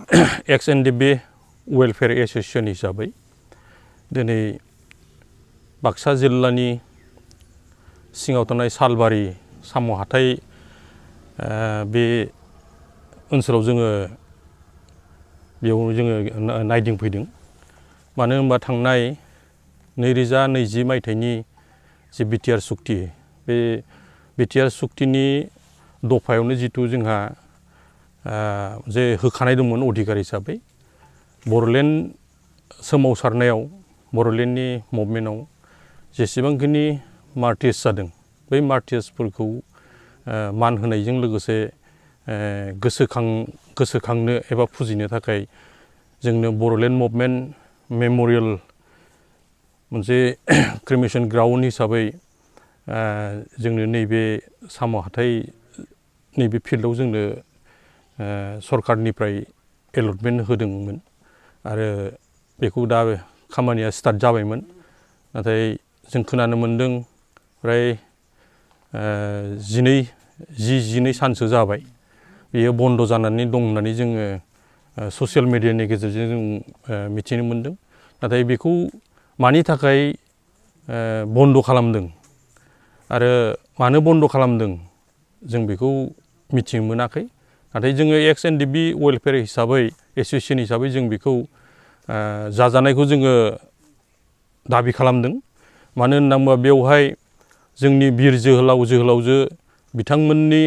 XNDB welfare association हिसाबै दिनै बाक्सा जिल्लानि सिङाव थानाय सालबारि साम' हाथाइ बे ओनसोलाव जोङो बेयाव जोङो नायदिंफैदों। मानो होनबा थांनाय 2020 मायथाइनि जे बिटिआर सुक्ति बे बिटिआर सुक्तिनि दफायावनो जितु जोंहा जे होखानाय दंमोन अधिकार हिसाबै बर'लेण्ड सोमावसारनायाव बर'लेण्डनि मुभमेन्टआव जेसेबांखिनि मार्टिर्स जादों बै मार्टिर्सफोरखौ मान होनायजों लोगोसे गोसोखांनो एबा फुजिनो थाखाय जोंनो बर'लेण्ड मुभमेन्ट मेम'रियेल मोनसे क्रिमेसन ग्राउन्ड हिसाबै जोंनो नैबे साम' हाथाइ नैबे फिल्डआव जोंनो सरकारनिफ्राय एलटमेन्ट होदोंमोन आरो बेखौ दा खामानिया स्टार्ट जाबायमोन। नाथाय जों खोनानो मोन्दों फ्राय 12 सानसो जाबाय बेयो बन्द जानानै दं होननानै जोङो ससियेल मिडियानि गेजेरजों जों मिथिनो मोन्दों। नाथाय बेखौ मानि थाखाय बन्द खालामदों आरो मानो बन्द खालामदों जों बेखौ मिथिनो मोनाखै। नाथाय जोङो XNDB वेलफेयर हिसाबै एसोसिएशन हिसाबै जों बेखौ जाजानायखौ जोङो दाबि खालामदों। मानो होनना बुङोबा बेवहाय जोंनि बिर जोहोलावजो बिथांमोननि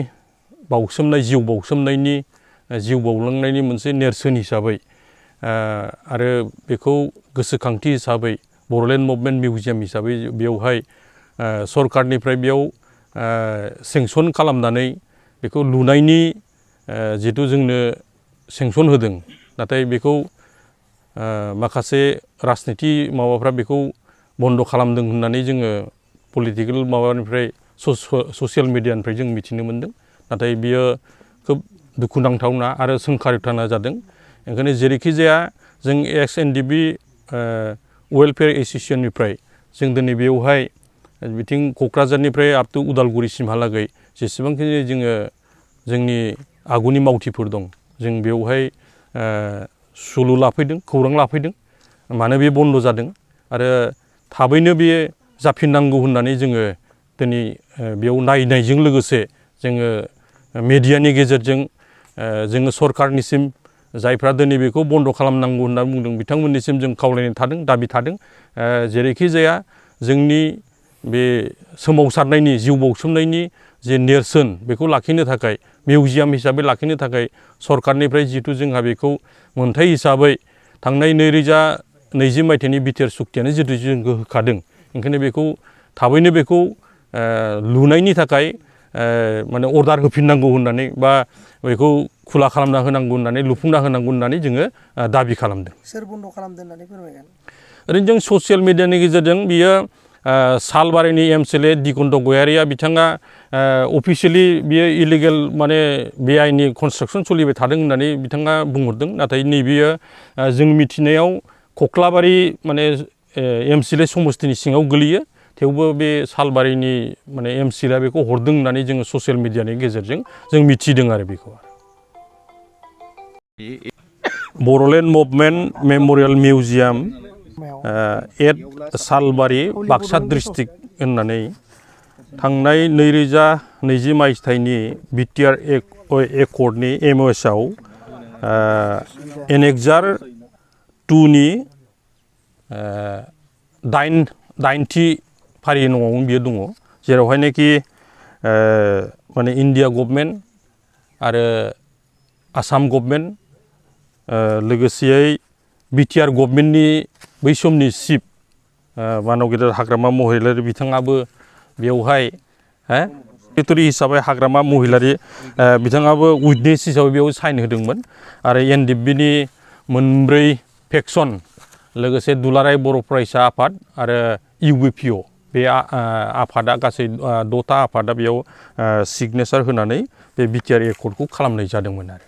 जिउ बावलांनायनि मोनसे नेरसोन हिसाबै आरो बेखौ गोसोखांथि हिसाबै बर'लेण्ड मुभमेन्ट मिउजियाम हिसाबै बेवहाय सरकारनिफ्राय बेयाव सेंसन खालामनानै बेखौ लुनायनि जितु जोंनो सेंसन होदों। नाथाय बेखौ माखासे राजनिति माबाफ्रा बेखौ बन्द खालामदों होननानै जोङो पलिटिकेल माबानिफ्राय ससियेल मिडियानिफ्राय जों मिथिनो मोन्दों। नाथाय बियो खोब दुखुनांथावना आरो सोंखारिथावना जादों। ओंखायनो जेरैखि जाया जों XNDB वेलफेयर एसोसिएशननिफ्राय जों दिनै बेवहाय बिथिं क'क्राझारनिफ्राय आप टु उदालगुरिसिमहालागै जेसेबांखिनि जोङो जोंनि आगुनि मावथिफोर दं जों बेवहाय सुलु लाफैदों, खौरां लाफैदों मानो बे बन्द जादों आरो थाबैनो बे जाफिननांगौ होननानै जोङो दिनै बेयाव नायनायजों लोगोसे जोङो मिडियानि गेजेरजों जोङो सरकारनिसिम जायफ्रा दिनै बेखौ बन्द खालामनांगौ होनना बुंदों बिथांमोननिसिम जों खावलायनाय थादों, दाबि थादों। जेरैखि जाया जोंनि बे सोमावसारनायनि जिउ बाउसोमनायनि जे नेरसोन बेखौ लाखिनो थाखाय मिउजियाम हिसाबै लाखिनो थाखाय सरकारनिफ्राय जितु जोंहा बेखौ मोनथाय हिसाबै थांनाय 2020 मायथाइनि बिटिआर सुक्तियानो जितु जोंखौ होखादों। ओंखायनो बेखौ थाबैनो बेखौ लुनायनि थाखाय माने अर्डार होफिननांगौ होननानै बा बेखौ खुला खालामना होनांगौ होननानै लुफुंना होनांगौ होननानै जोङो दाबि खालामदों। सोर बन्द खालामदों होननानै फोरमायगोन? ओरैनो जों ससियेल मिडियानि गेजेरजों बियो सालबारिनि MCLA दिगन्त गयारिया बिथाङा अफिसियेलि बियो इलिगेल माने बेआइननि कनस्ट्राक्सन सोलिबाय थादों होननानै बिथाङा बुंहरदों। नाथाय नैबेयो जों मिथिनायाव कख्लाबारि माने MCLA समस्तिनि सिङाव गोलैयो। थेवबो बे सालबारिनि माने MCLA बेखौ हरदों होननानै जोङो ससियेल मिडियानि गेजेरजों जों मिथिदों आरो बेखौ। Bodoland movement memorial museum at Salbari Baksa district होननानै थांनाय 2020 मायथाइनि बिटिआर एकर्डनि MOS आव एनेक्सार 2 नि 8थि फारि नङाव बियो दङ, जेरावहायनोखि माने इन्डिया गभर्नमेन्ट आरो आसाम गभर्नमेन्ट लोगोसेयै बिटिआर गभर्नमेन्टनि बै समनि चिफ मानव गेदेर हाग्रामा महिलारि बिथाङाबो बेवहाय सेक्रेटारि हिसाबै हाग्रामा महिलारि बिथाङाबो उइटनेस हिसाबै बेयाव साइन होदोंमोन। आरो NDBनि 4 फेक्सन लोगोसे दुलाराय बर' फरायसा आफाद आरो UBPO बे आफादा गासै 6था आफादा बेयाव सिगनेचार होनानै बे बिटिआर एकर्डखौ खालामनाय जादोंमोन आरो।